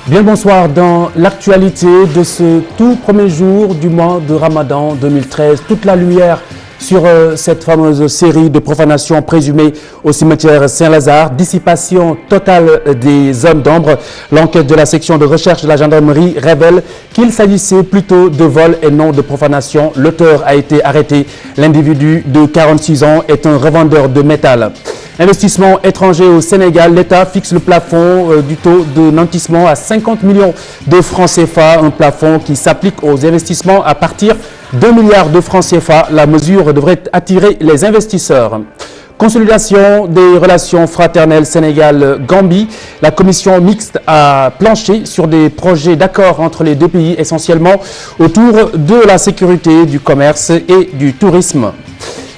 Bien bonsoir dans l'actualité de ce tout premier jour du mois de Ramadan 2013. Toute la lumière sur cette fameuse série de profanations présumées au cimetière Saint-Lazare. Dissipation totale des hommes d'ombre. L'enquête de la section de recherche de la gendarmerie révèle qu'il s'agissait plutôt de vol et non de profanation. L'auteur a été arrêté. L'individu de 46 ans est un revendeur de métal. Investissement étranger au Sénégal, l'État fixe le plafond du taux de nantissement à 50 millions de francs CFA, un plafond qui s'applique aux investissements à partir de 2 milliards de francs CFA. La mesure devrait attirer les investisseurs. Consolidation des relations fraternelles Sénégal-Gambie. La commission mixte a planché sur des projets d'accord entre les deux pays, essentiellement autour de la sécurité, du commerce et du tourisme.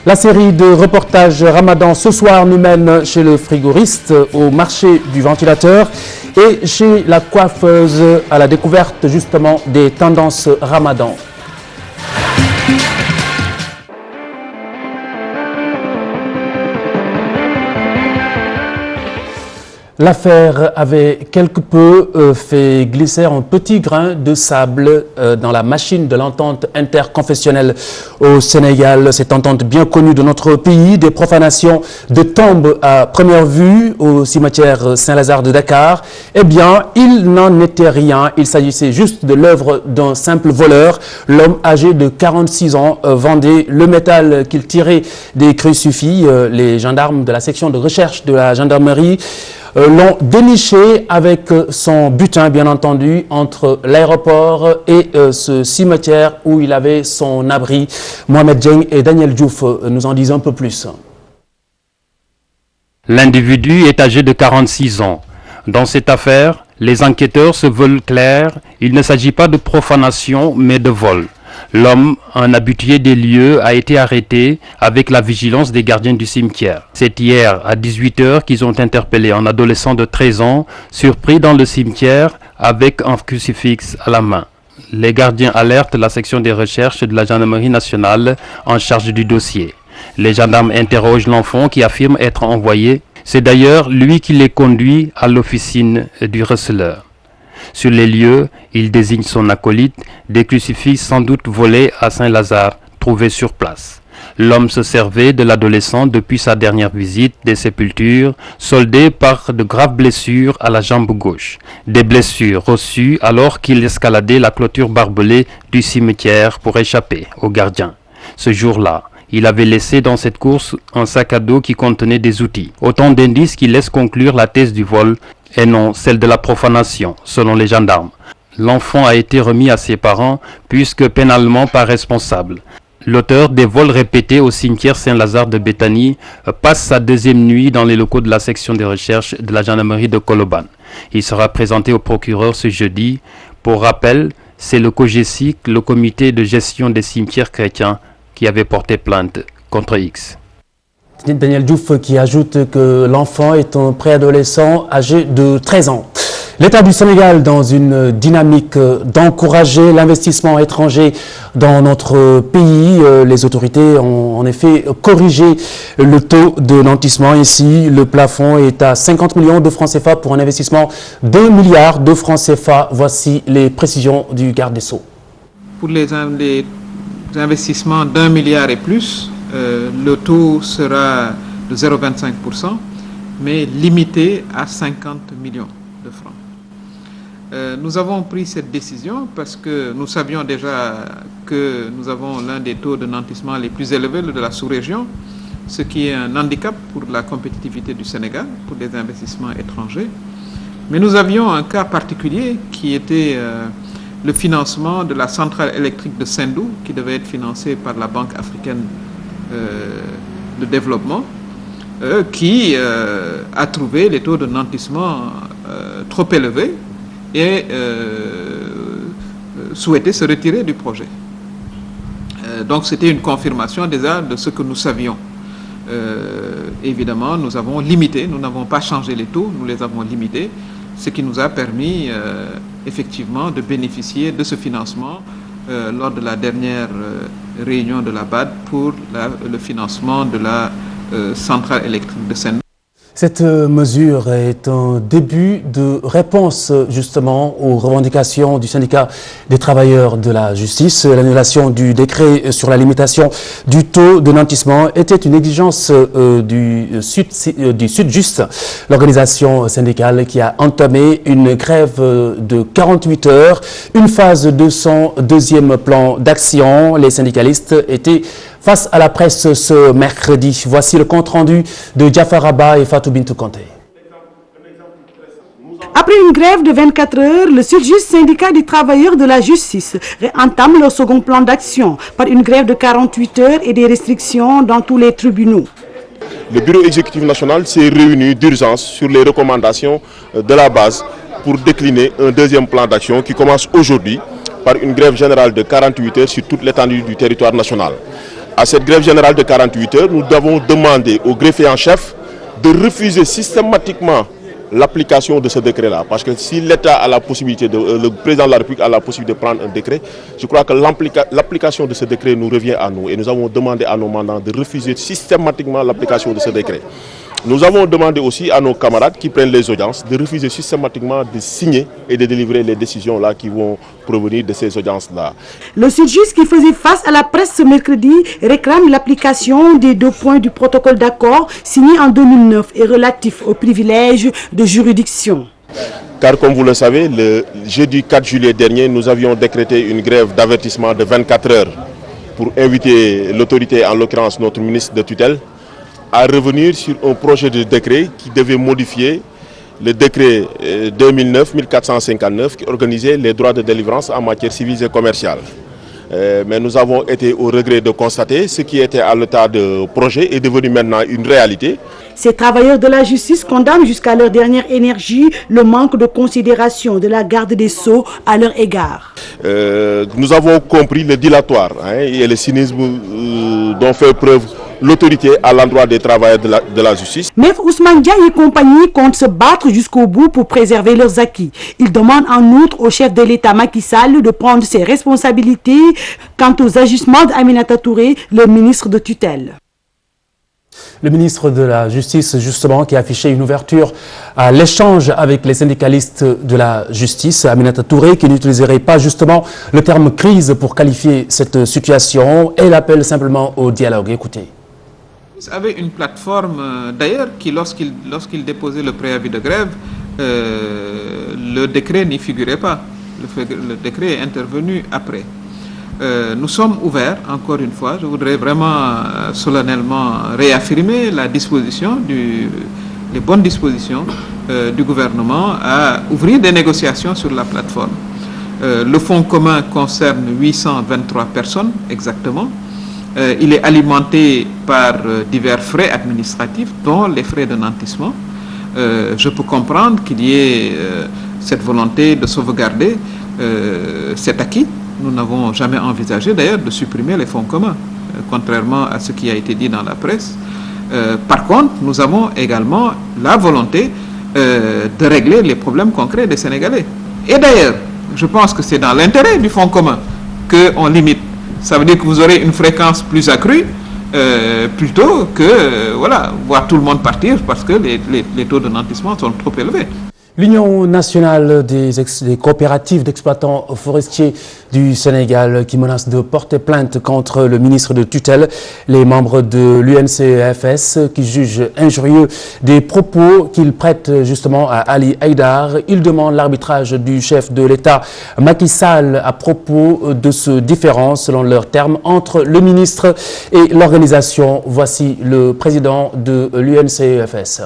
La série de reportages Ramadan ce soir nous mène chez le frigoriste, au marché du ventilateur et chez la coiffeuse à la découverte justement des tendances Ramadan. L'affaire avait quelque peu fait glisser un petit grain de sable dans la machine de l'entente interconfessionnelle au Sénégal. Cette entente bien connue de notre pays, des profanations de tombes à première vue au cimetière Saint-Lazare de Dakar. Eh bien, il n'en était rien. Il s'agissait juste de l'œuvre d'un simple voleur. L'homme âgé de 46 ans vendait le métal qu'il tirait des crucifix. Les gendarmes de la section de recherche de la gendarmerie l'ont déniché avec son butin, bien entendu, entre l'aéroport et ce cimetière où il avait son abri. Mohamed Dieng et Daniel Diouf nous en disent un peu plus. L'individu est âgé de 46 ans. Dans cette affaire, les enquêteurs se veulent clairs. Il ne s'agit pas de profanation, mais de vol. L'homme, un habitué des lieux, a été arrêté avec la vigilance des gardiens du cimetière. C'est hier à 18 h qu'ils ont interpellé un adolescent de 13 ans, surpris dans le cimetière avec un crucifix à la main. Les gardiens alertent la section des recherches de la gendarmerie nationale en charge du dossier. Les gendarmes interrogent l'enfant qui affirme être envoyé. C'est d'ailleurs lui qui les conduit à l'officine du receleur. Sur les lieux, il désigne son acolyte, des crucifix sans doute volés à Saint-Lazare, trouvés sur place. L'homme se servait de l'adolescent depuis sa dernière visite des sépultures, soldées par de graves blessures à la jambe gauche. Des blessures reçues alors qu'il escaladait la clôture barbelée du cimetière pour échapper aux gardiens. Ce jour-là, il avait laissé dans cette course un sac à dos qui contenait des outils. Autant d'indices qui laissent conclure la thèse du vol et non celle de la profanation, selon les gendarmes. L'enfant a été remis à ses parents puisque pénalement pas responsable. L'auteur des vols répétés au cimetière Saint-Lazare de Béthanie passe sa deuxième nuit dans les locaux de la section de recherche de la gendarmerie de Colobane. Il sera présenté au procureur ce jeudi. Pour rappel, c'est le COGECIC, le comité de gestion des cimetières chrétiens, qui avait porté plainte contre X. Daniel Diouf qui ajoute que l'enfant est un préadolescent âgé de 13 ans. L'État du Sénégal dans une dynamique d'encourager l'investissement étranger dans notre pays. Les autorités ont en effet corrigé le taux de nantissement. Ici, le plafond est à 50 millions de francs CFA pour un investissement d'1 milliard de francs CFA. Voici les précisions du garde des Sceaux. Pour les investissements d'1 milliard et plus, le taux sera de 0,25%, mais limité à 50 millions de francs. Nous avons pris cette décision parce que nous savions déjà que nous avons l'un des taux de nantissement les plus élevés de la sous-région, ce qui est un handicap pour la compétitivité du Sénégal, pour les investissements étrangers. Mais nous avions un cas particulier qui était le financement de la centrale électrique de Sendou, qui devait être financée par la Banque africaine de développement, qui a trouvé les taux de nantissement trop élevés et souhaitait se retirer du projet. Donc c'était une confirmation déjà de ce que nous savions. Évidemment, nous avons limité, nous n'avons pas changé les taux, nous les avons limités, ce qui nous a permis effectivement de bénéficier de ce financement lors de la dernière réunion de la BAD pour le financement de la centrale électrique de Sendou. Cette mesure est un début de réponse justement aux revendications du syndicat des travailleurs de la justice. L'annulation du décret sur la limitation du taux de nantissement était une exigence du Sud-Just, l'organisation syndicale qui a entamé une grève de 48 heures, une phase de son deuxième plan d'action. Les syndicalistes étaient face à la presse ce mercredi. Voici le compte-rendu de Jafar Abba et Fatou Bintou Kanté. Après une grève de 24 heures, le Sud-Just, syndicat des travailleurs de la justice, entame leur second plan d'action par une grève de 48 heures et des restrictions dans tous les tribunaux. Le bureau exécutif national s'est réuni d'urgence sur les recommandations de la base pour décliner un deuxième plan d'action qui commence aujourd'hui par une grève générale de 48 heures sur toute l'étendue du territoire national. À cette grève générale de 48 heures, nous avons demandé au greffier en chef de refuser systématiquement l'application de ce décret-là. Parce que si l'État a la possibilité, le président de la République a la possibilité de prendre un décret, je crois que l'application de ce décret nous revient à nous. Et nous avons demandé à nos mandants de refuser systématiquement l'application de ce décret. Nous avons demandé aussi à nos camarades qui prennent les audiences de refuser systématiquement de signer et de délivrer les décisions là qui vont provenir de ces audiences-là. Le Sud-Just, qui faisait face à la presse ce mercredi, réclame l'application des 2 points du protocole d'accord signé en 2009 et relatif aux privilèges de juridiction. Car comme vous le savez, le jeudi 4 juillet dernier, nous avions décrété une grève d'avertissement de 24 heures pour inviter l'autorité, en l'occurrence notre ministre de tutelle, à revenir sur un projet de décret qui devait modifier le décret 2009-1459 qui organisait les droits de délivrance en matière civile et commerciale. Mais nous avons été au regret de constater ce qui était à l'état de projet est devenu maintenant une réalité. Ces travailleurs de la justice condamnent jusqu'à leur dernière énergie le manque de considération de la garde des Sceaux à leur égard. Nous avons compris le dilatoire et le cynisme dont fait preuve l'autorité à l'endroit des travailleurs de la justice. Maître Ousmane Dia et compagnie comptent se battre jusqu'au bout pour préserver leurs acquis. Ils demandent en outre au chef de l'État Macky Sall de prendre ses responsabilités quant aux agissements d'Aminata Touré, le ministre de tutelle. Le ministre de la Justice, justement, qui a affiché une ouverture à l'échange avec les syndicalistes de la justice, Aminata Touré, qui n'utiliserait pas justement le terme crise pour qualifier cette situation. Elle appelle simplement au dialogue. Écoutez. Vous avez une plateforme d'ailleurs qui, lorsqu'il déposait le préavis de grève, le décret n'y figurait pas. Le décret est intervenu après. Nous sommes ouverts, encore une fois, je voudrais vraiment solennellement réaffirmer la disposition, les bonnes dispositions du gouvernement à ouvrir des négociations sur la plateforme. Le fonds commun concerne 823 personnes exactement. Il est alimenté par divers frais administratifs, dont les frais de nantissement. Je peux comprendre qu'il y ait cette volonté de sauvegarder cet acquis. Nous n'avons jamais envisagé d'ailleurs de supprimer les fonds communs, contrairement à ce qui a été dit dans la presse. Par contre, nous avons également la volonté de régler les problèmes concrets des Sénégalais. Et d'ailleurs, je pense que c'est dans l'intérêt du fonds commun qu'on limite. Ça veut dire que vous aurez une fréquence plus accrue, plutôt que voir tout le monde partir parce que les taux de nantissement sont trop élevés. L'Union nationale des coopératives d'exploitants forestiers du Sénégal qui menace de porter plainte contre le ministre de tutelle, les membres de l'UNCFS qui jugent injurieux des propos qu'il prête justement à Ali Haïdar. Ils demandent l'arbitrage du chef de l'État Macky Sall à propos de ce différend, selon leurs termes, entre le ministre et l'organisation. Voici le président de l'UNCFS.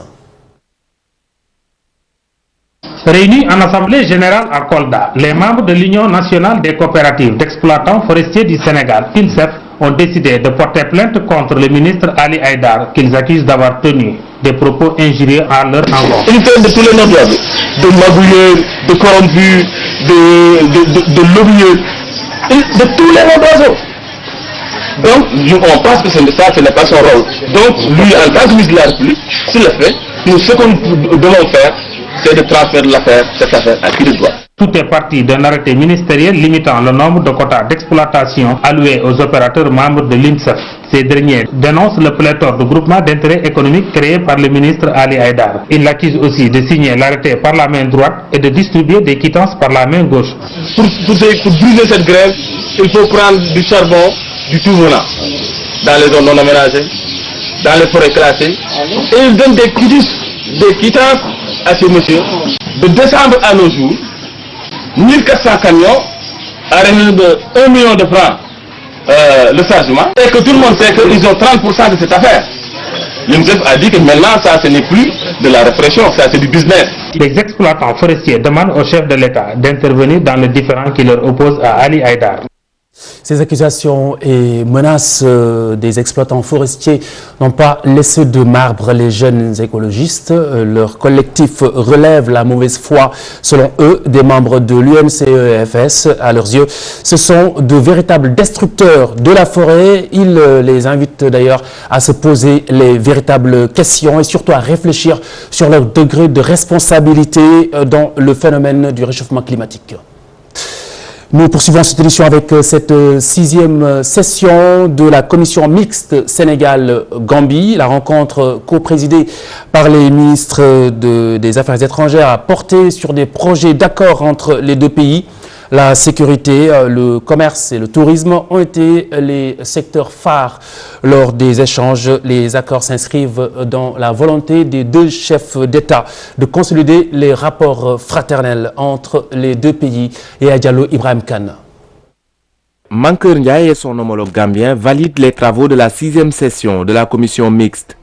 Réunis en Assemblée générale à Kolda, les membres de l'Union nationale des coopératives d'exploitants forestiers du Sénégal, UNCEF, ont décidé de porter plainte contre le ministre Ali Haïdar, qu'ils accusent d'avoir tenu des propos injurieux à leur encontre. Une plainte de tous les noms de magouilleurs, de corrompus, de lobbyeurs, de tous les noms d'oiseaux. Donc, on pense que ce n'est pas son rôle. Donc, lui, en tant que ministre de la République, s'il le fait, nous, ce que nous devons faire, c'est de transférer cette affaire à qui de droit. Tout est parti d'un arrêté ministériel limitant le nombre de quotas d'exploitation alloués aux opérateurs membres de l'INSEF. Ces derniers dénoncent le pléthore de groupements d'intérêt économique créés par le ministre Ali Haïdar. Ils l'accusent aussi de signer l'arrêté par la main droite et de distribuer des quittances par la main gauche. Pour briser cette grève, il faut prendre du charbon du tout venant dans les zones non aménagées, dans les forêts classées. Et ils donnent des quittances à ces messieurs. De décembre à nos jours, 1400 camions à raison de 1 million de francs le chargement, et que tout le monde sait qu'ils ont 30% de cette affaire. L'UNICEF a dit que maintenant ça ce n'est plus de la répression, ça c'est du business. Les exploitants forestiers demandent au chef de l'État d'intervenir dans le différend qui leur oppose à Ali Haïdar. Ces accusations et menaces des exploitants forestiers n'ont pas laissé de marbre les jeunes écologistes. Leur collectif relève la mauvaise foi, selon eux, des membres de l'UNCEFS. À leurs yeux, ce sont de véritables destructeurs de la forêt. Ils les invitent d'ailleurs à se poser les véritables questions et surtout à réfléchir sur leur degré de responsabilité dans le phénomène du réchauffement climatique. Nous poursuivons cette édition avec cette 6e session de la commission mixte Sénégal-Gambie. La rencontre co-présidée par les ministres des Affaires étrangères a porté sur des projets d'accord entre les deux pays. La sécurité, le commerce et le tourisme ont été les secteurs phares lors des échanges. Les accords s'inscrivent dans la volonté des deux chefs d'État de consolider les rapports fraternels entre les deux pays. Et Diallo Ibrahim Khan. Mankeur Ndiaye et son homologue gambien valident les travaux de la 6e session de la commission mixte.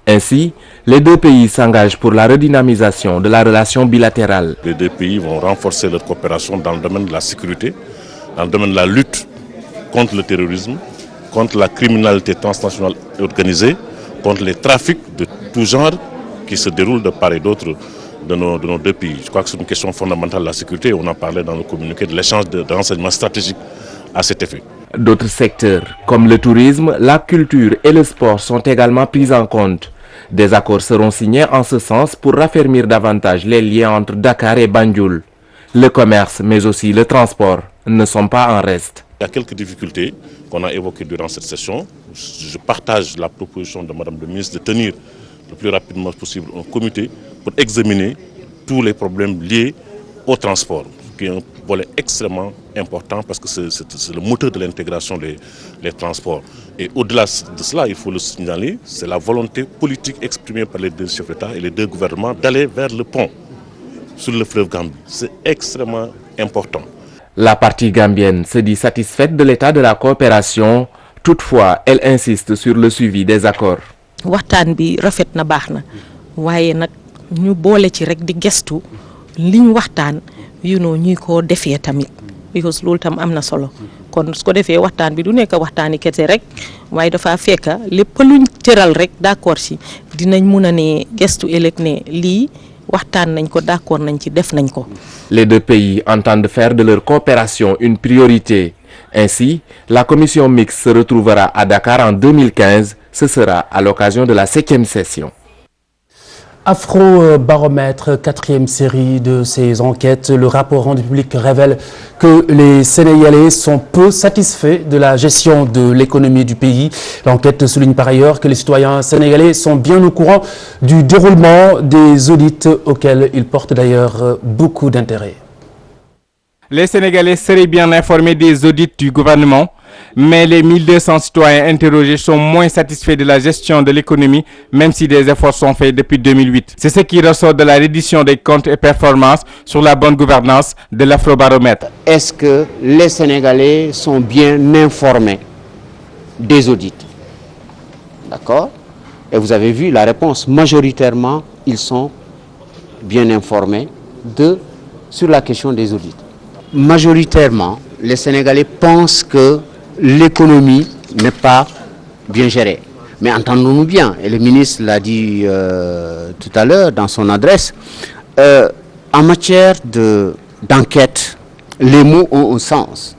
Ainsi, les deux pays s'engagent pour la redynamisation de la relation bilatérale. Les deux pays vont renforcer leur coopération dans le domaine de la sécurité, dans le domaine de la lutte contre le terrorisme, contre la criminalité transnationale organisée, contre les trafics de tout genre qui se déroulent de part et d'autre de nos deux pays. Je crois que c'est une question fondamentale de la sécurité. On en parlait dans le communiqué de l'échange de renseignements stratégiques à cet effet. D'autres secteurs, comme le tourisme, la culture et le sport, sont également pris en compte. Des accords seront signés en ce sens pour raffermir davantage les liens entre Dakar et Banjul. Le commerce, mais aussi le transport, ne sont pas en reste. Il y a quelques difficultés qu'on a évoquées durant cette session. Je partage la proposition de Madame le ministre de tenir le plus rapidement possible un comité pour examiner tous les problèmes liés au transport, qui est un volet extrêmement important parce que c'est le moteur de l'intégration des transports. Et au-delà de cela, il faut le signaler, c'est la volonté politique exprimée par les deux chefs d'État et les deux gouvernements d'aller vers le pont sur le fleuve Gambie. C'est extrêmement important. La partie gambienne se dit satisfaite de l'état de la coopération. Toutefois, elle insiste sur le suivi des accords. waxtaan bi rafet na baax na waaye nag ñu boole ci rek di gestu liñ waxtaan ñuy ko defee tamit because loolu tam am na solo kon su ko defee waxtaan bi du nekk waxtaani kese rek waaye dafa fekk lépp luñ tëral rek d'accord ci dinañ mun a ne gestu ëllëg ne lii waxtaan nañ ko d'accord nañ ci def nañ ko. Les deux pays entendent faire de leur coopération une priorité. Ainsi, la commission mixte se retrouvera à Dakar en 2015. Ce sera à l'occasion de la 7e session. Afro-baromètre, 4e série de ces enquêtes. Le rapport rendu public révèle que les Sénégalais sont peu satisfaits de la gestion de l'économie du pays. L'enquête souligne par ailleurs que les citoyens sénégalais sont bien au courant du déroulement des audits auxquels ils portent d'ailleurs beaucoup d'intérêt. Les Sénégalais seraient bien informés des audits du gouvernement, mais les 1200 citoyens interrogés sont moins satisfaits de la gestion de l'économie, même si des efforts sont faits depuis 2008. C'est ce qui ressort de la reddition des comptes et performances sur la bonne gouvernance de l'Afrobaromètre. Est-ce que les Sénégalais sont bien informés des audits? D'accord? Et vous avez vu la réponse. Majoritairement, ils sont bien informés sur la question des audits. Majoritairement, les Sénégalais pensent que l'économie n'est pas bien gérée. Mais entendons-nous bien, et le ministre l'a dit tout à l'heure dans son adresse, en matière d'enquête, les mots ont un sens.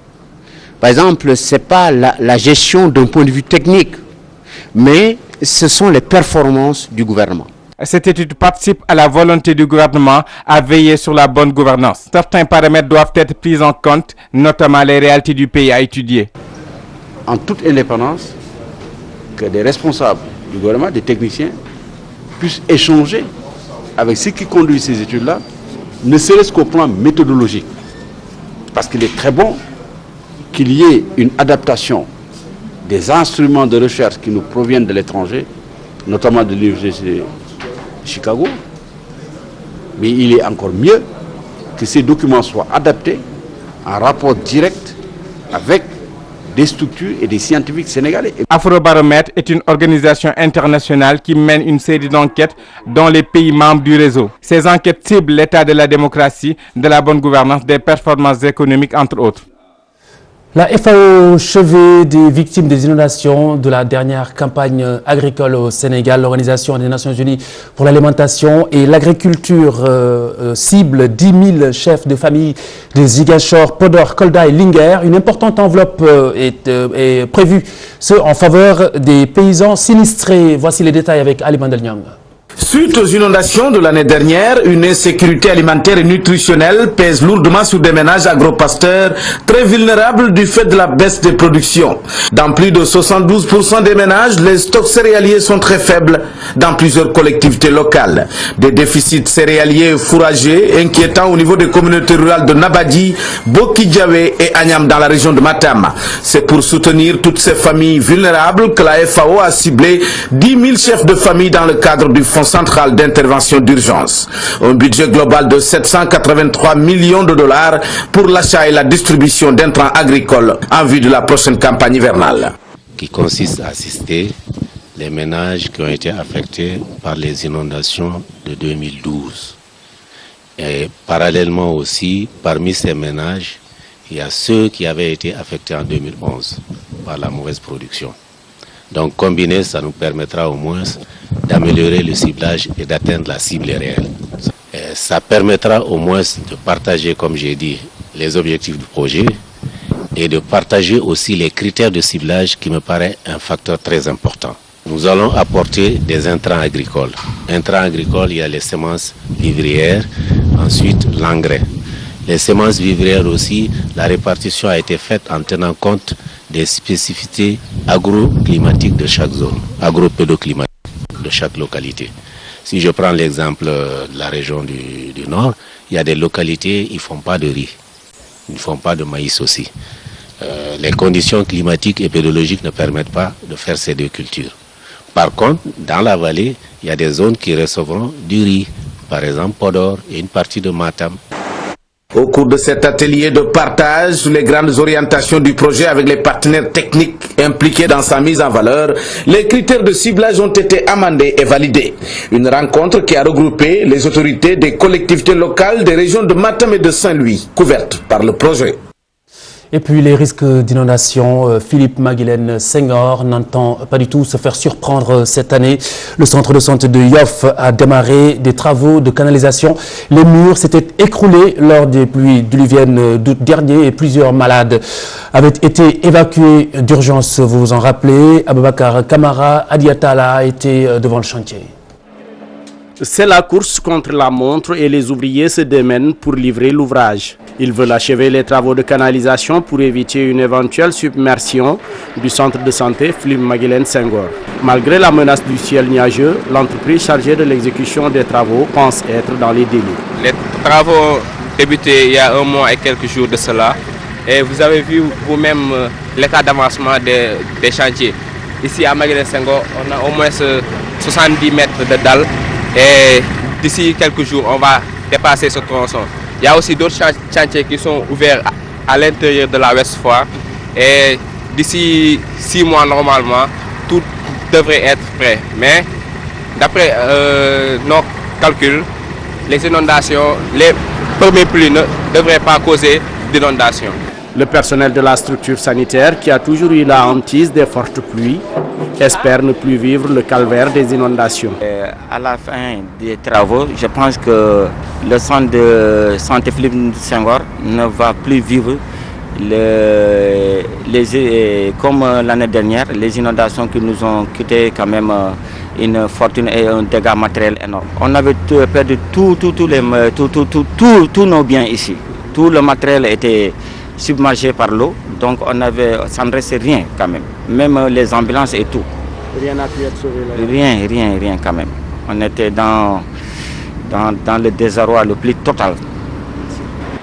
Par exemple, ce n'est pas la gestion d'un point de vue technique, mais ce sont les performances du gouvernement. Cette étude participe à la volonté du gouvernement à veiller sur la bonne gouvernance. Certains paramètres doivent être pris en compte, notamment les réalités du pays à étudier. En toute indépendance, que des responsables du gouvernement, des techniciens, puissent échanger avec ceux qui conduisent ces études-là, ne serait-ce qu'au plan méthodologique. Parce qu'il est très bon qu'il y ait une adaptation des instruments de recherche qui nous proviennent de l'étranger, notamment de l'Université de Chicago. Mais il est encore mieux que ces documents soient adaptés en rapport direct avec des structures et des scientifiques sénégalais. Afrobaromètre est une organisation internationale qui mène une série d'enquêtes dans les pays membres du réseau. Ces enquêtes ciblent l'état de la démocratie, de la bonne gouvernance, des performances économiques, entre autres. La FAO, chevet des victimes des inondations de la dernière campagne agricole au Sénégal, l'Organisation des Nations Unies pour l'alimentation et l'agriculture cible 10 000 chefs de famille des Ziguinchor, Podor, Kolda et Linguère. Une importante enveloppe est prévue, ce en faveur des paysans sinistrés. Voici les détails avec Ali Bandel-Nyang. Suite aux inondations de l'année dernière, une insécurité alimentaire et nutritionnelle pèse lourdement sur des ménages agropasteurs très vulnérables du fait de la baisse des productions. Dans plus de 72% des ménages, les stocks céréaliers sont très faibles dans plusieurs collectivités locales. Des déficits céréaliers fourragers inquiétants au niveau des communautés rurales de Nabadji, Bokidjawe et Agnam dans la région de Matam. C'est pour soutenir toutes ces familles vulnérables que la FAO a ciblé 10 000 chefs de famille dans le cadre du Fonds central d'intervention d'urgence. Un budget global de 783 millions de dollars pour l'achat et la distribution d'intrants agricoles en vue de la prochaine campagne hivernale. Qui consiste à assister les ménages qui ont été affectés par les inondations de 2012. Et parallèlement aussi, parmi ces ménages, il y a ceux qui avaient été affectés en 2011 par la mauvaise production. Donc combiné, ça nous permettra au moins d'améliorer le ciblage et d'atteindre la cible réelle. Et ça permettra au moins de partager, comme j'ai dit, les objectifs du projet et de partager aussi les critères de ciblage qui me paraît un facteur très important. Nous allons apporter des intrants agricoles. Intrants agricoles, il y a les semences vivrières, ensuite l'engrais. Les semences vivrières aussi, la répartition a été faite en tenant compte des spécificités agroclimatiques de chaque zone, agropédoclimatiques de chaque localité. Si je prends l'exemple de la région du Nord, il y a des localités, ils ne font pas de riz, ils ne font pas de maïs aussi. Les conditions climatiques et pédologiques ne permettent pas de faire ces deux cultures. Par contre, dans la vallée, il y a des zones qui recevront du riz, par exemple Podor et une partie de Matam. Au cours de cet atelier de partage sur les grandes orientations du projet avec les partenaires techniques impliqués dans sa mise en valeur, les critères de ciblage ont été amendés et validés. Une rencontre qui a regroupé les autorités des collectivités locales des régions de Matam et de Saint-Louis, couvertes par le projet. Et puis les risques d'inondation, Philippe Maguilène Senghor n'entend pas du tout se faire surprendre cette année. Le centre de santé de Yoff a démarré des travaux de canalisation. Les murs s'étaient écroulés lors des pluies diluviennes d'août dernier et plusieurs malades avaient été évacués d'urgence. Vous vous en rappelez, Aboubacar Kamara Adiatala a été devant le chantier. C'est la course contre la montre et les ouvriers se démènent pour livrer l'ouvrage. Ils veulent achever les travaux de canalisation pour éviter une éventuelle submersion du centre de santé Philippe Maguilène Senghor. Malgré la menace du ciel nuageux, l'entreprise chargée de l'exécution des travaux pense être dans les délais. Les travaux ont débuté il y a un mois et quelques jours de cela. Et vous avez vu vous-même l'état d'avancement des chantiers. Ici à Maguilène Senghor, on a au moins 70 mètres de dalles. Et d'ici quelques jours, on va dépasser ce tronçon. Il y a aussi d'autres chantiers qui sont ouverts à l'intérieur de la Ouest Foire. Et d'ici 6 mois, normalement, tout devrait être prêt. Mais d'après nos calculs, les inondations, les premières pluies ne devraient pas causer d'inondations. Le personnel de la structure sanitaire, qui a toujours eu la hantise des fortes pluies, espère ne plus vivre le calvaire des inondations. À la fin des travaux, je pense que le centre de santé Philippe Senghor ne va plus vivre comme l'année dernière, les inondations qui nous ont coûté quand même une fortune et un dégât matériel énorme. On avait perdu tous nos biens ici. Tout le matériel était submergé par l'eau, donc ça ne restait rien quand même. Même les ambulances et tout. Rien n'a pu être sauvé là? Rien quand même. On était dans le désarroi le plus total.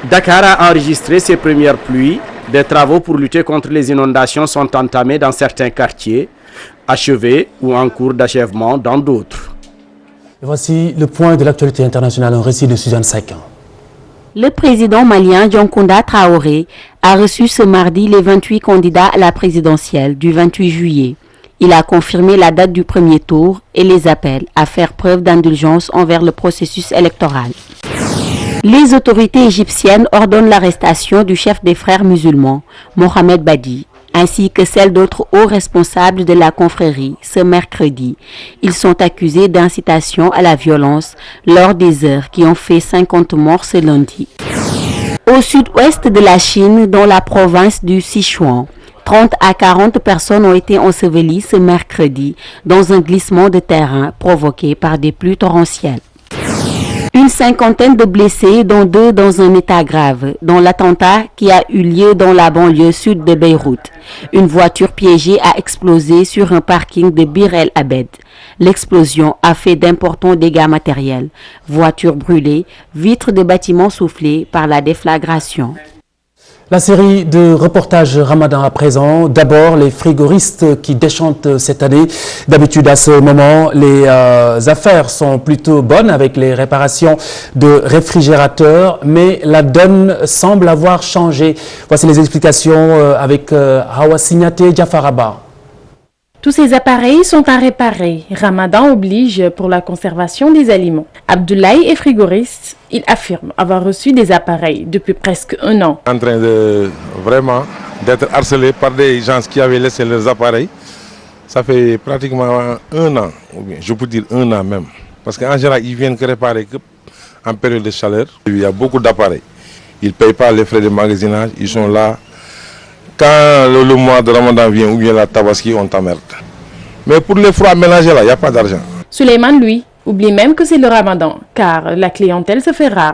Dakar a enregistré ses premières pluies. Des travaux pour lutter contre les inondations sont entamés dans certains quartiers, achevés ou en cours d'achèvement dans d'autres. Voici le point de l'actualité internationale, un récit de Suzanne Saïkan. Le président malien Dioncounda Traoré a reçu ce mardi les 28 candidats à la présidentielle du 28 juillet. Il a confirmé la date du premier tour et les appelle à faire preuve d'indulgence envers le processus électoral. Les autorités égyptiennes ordonnent l'arrestation du chef des frères musulmans, Mohamed Badi, ainsi que celle d'autres hauts responsables de la confrérie ce mercredi. Ils sont accusés d'incitation à la violence lors des heurts qui ont fait 50 morts ce lundi. Au sud-ouest de la Chine, dans la province du Sichuan, 30 à 40 personnes ont été ensevelies ce mercredi dans un glissement de terrain provoqué par des pluies torrentielles. Une cinquantaine de blessés, dont 2 dans un état grave, dans l'attentat qui a eu lieu dans la banlieue sud de Beyrouth. Une voiture piégée a explosé sur un parking de Bir El Abed. L'explosion a fait d'importants dégâts matériels. Voitures brûlées, vitres de bâtiments soufflées par la déflagration. La série de reportages Ramadan à présent. D'abord, les frigoristes qui déchantent cette année. D'habitude, à ce moment, les affaires sont plutôt bonnes avec les réparations de réfrigérateurs, mais la donne semble avoir changé. Voici les explications avec Hawa Signaté Diafaraba. Tous ces appareils sont à réparer. Ramadan oblige pour la conservation des aliments. Abdoulaye est frigoriste. Il affirme avoir reçu des appareils depuis presque 1 an. En train de vraiment d'être harcelé par des gens qui avaient laissé leurs appareils. Ça fait pratiquement 1 an, ou bien je peux dire 1 an même. Parce qu'en général, ils viennent que réparer en période de chaleur. Il y a beaucoup d'appareils. Ils ne payent pas les frais de magasinage. Ils sont là. Quand le mois de Ramadan vient ou bien la Tabaski, on t'emmerde. Mais pour les froids ménagers, là, il n'y a pas d'argent. Souleymane, lui, oublie même que c'est le Ramadan, car la clientèle se fait rare.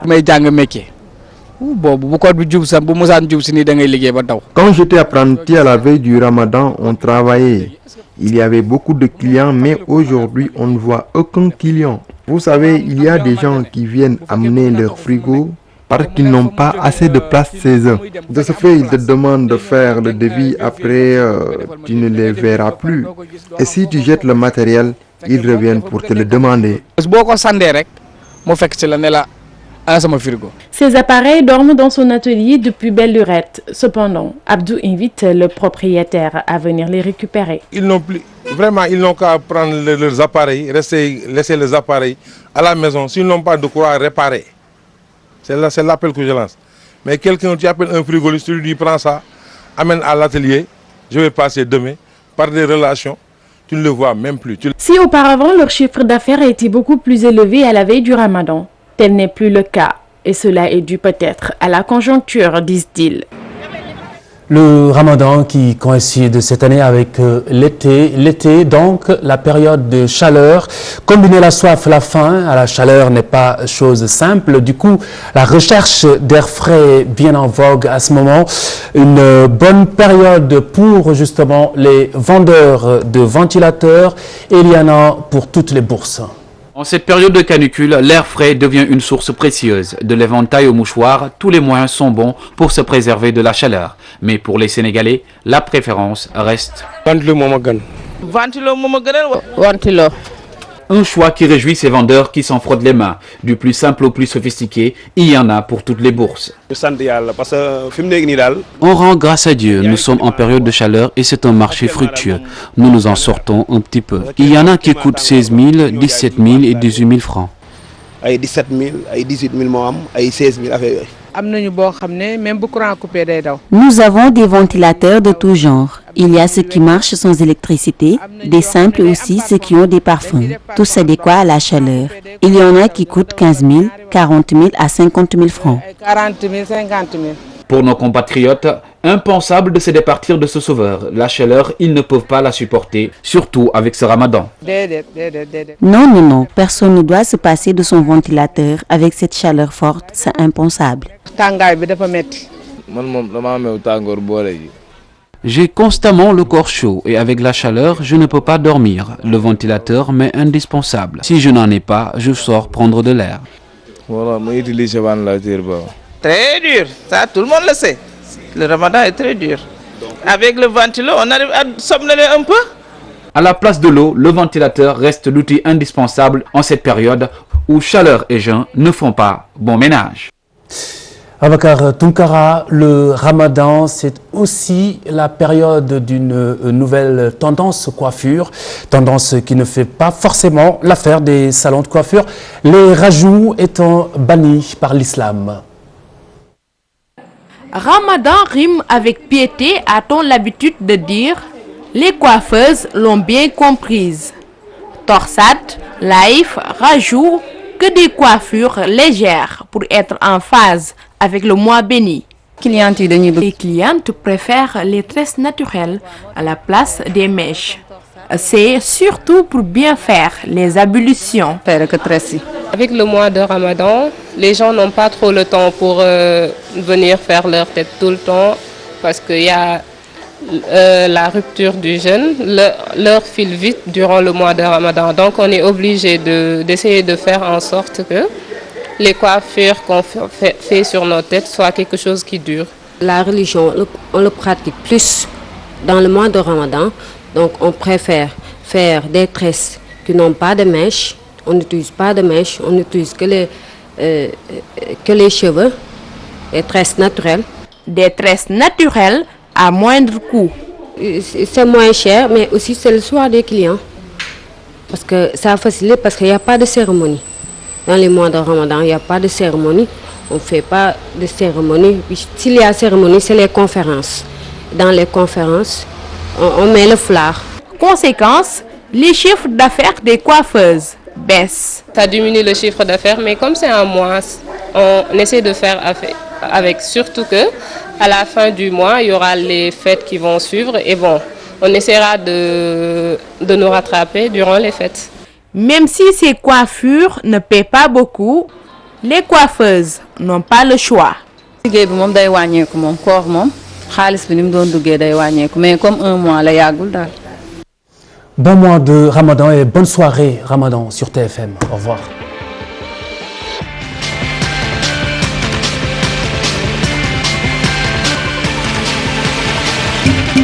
Quand j'étais apprenti à la veille du Ramadan, on travaillait. Il y avait beaucoup de clients, mais aujourd'hui, on ne voit aucun client. Vous savez, il y a des gens qui viennent amener leur frigo parce qu'ils n'ont pas assez de place chez eux. De ce fait, ils te demandent de faire le devis, après tu ne les verras plus. Et si tu jettes le matériel, ils reviennent pour te le demander. Ces appareils dorment dans son atelier depuis belle lurette. Cependant, Abdou invite le propriétaire à venir les récupérer. Ils n'ont plus, vraiment, ils n'ont qu'à prendre leurs appareils, laisser les appareils à la maison. S'ils n'ont pas de quoi réparer. C'est l'appel que je lance. Mais quelqu'un, tu appelles un frigoriste, tu lui dis prends ça, amène à l'atelier, je vais passer demain, par des relations, tu ne le vois même plus. Si auparavant leur chiffre d'affaires a été beaucoup plus élevé à la veille du Ramadan, tel n'est plus le cas. Et cela est dû peut-être à la conjoncture, disent-ils. Le Ramadan qui coïncide cette année avec l'été. L'été, donc, la période de chaleur. Combiner la soif, la faim à la chaleur n'est pas chose simple. Du coup, la recherche d'air frais est bien en vogue à ce moment. Une bonne période pour justement les vendeurs de ventilateurs. Et il y en a pour toutes les bourses. En cette période de canicule, l'air frais devient une source précieuse. De l'éventail au mouchoir, tous les moyens sont bons pour se préserver de la chaleur. Mais pour les Sénégalais, la préférence reste Ventilo. un choix qui réjouit ces vendeurs qui s'en frottent les mains. Du plus simple au plus sophistiqué, il y en a pour toutes les bourses. On rend grâce à Dieu. Nous sommes en période de chaleur et c'est un marché fructueux. Nous nous en sortons un petit peu. Il y en a qui coûtent 16 000, 17 000 et 18 000 francs. 17 000, 18 000, 16 000. Nous avons des ventilateurs de tout genre. Il y a ceux qui marchent sans électricité, des simples aussi, ceux qui ont des parfums, tous adéquats à la chaleur. Il y en a qui coûtent 15 000, 40 000 à 50 000 francs. Pour nos compatriotes, Impensable de se départir de ce sauveur. La chaleur, ils ne peuvent pas la supporter, surtout avec ce ramadan. Non, personne ne doit se passer de son ventilateur. Avec cette chaleur forte, c'est impensable. J'ai constamment le corps chaud et avec la chaleur, je ne peux pas dormir. Le ventilateur m'est indispensable. Si je n'en ai pas, je sors prendre de l'air. Très dur, ça tout le monde le sait. Le ramadan est très dur. Avec le ventilo, on arrive à somnoler un peu. À la place de l'eau, le ventilateur reste l'outil indispensable en cette période où chaleur et jeûne ne font pas bon ménage. Abakar Tunkara, le ramadan, c'est aussi la période d'une nouvelle tendance coiffure, tendance qui ne fait pas forcément l'affaire des salons de coiffure, les rajouts étant bannis par l'islam. Ramadan rime avec piété, a-t-on l'habitude de dire. Les coiffeuses l'ont bien comprise. Torsade, laïf, rajout, que des coiffures légères pour être en phase avec le mois béni. Les clientes préfèrent les tresses naturelles à la place des mèches. C'est surtout pour bien faire les ablutions. Avec le mois de Ramadan, les gens n'ont pas trop le temps pour venir faire leur tête tout le temps parce qu'il y a la rupture du jeûne. L'heure file vite durant le mois de Ramadan. Donc on est obligé d'essayer de faire en sorte que les coiffures qu'on fait sur nos têtes soient quelque chose qui dure. La religion, on le pratique plus dans le mois de Ramadan. Donc on préfère faire des tresses qui n'ont pas de mèches. On n'utilise pas de mèches, on n'utilise que les cheveux, des tresses naturelles. Des tresses naturelles à moindre coût. C'est moins cher, mais aussi c'est le choix des clients. Parce que ça facilite, parce qu'il n'y a pas de cérémonie. Dans les mois de Ramadan, il n'y a pas de cérémonie. On ne fait pas de cérémonie. S'il y a cérémonie, c'est les conférences. Dans les conférences, on met le foulard. Conséquence, les chiffres d'affaires des coiffeuses baissent. Ça diminue le chiffre d'affaires, mais comme c'est un mois, on essaie de faire avec, surtout que à la fin du mois, il y aura les fêtes qui vont suivre et bon, on essaiera de nous rattraper durant les fêtes. Même si ces coiffures ne paient pas beaucoup, les coiffeuses n'ont pas le choix. Bon mois de Ramadan et bonne soirée Ramadan sur TFM. Au revoir.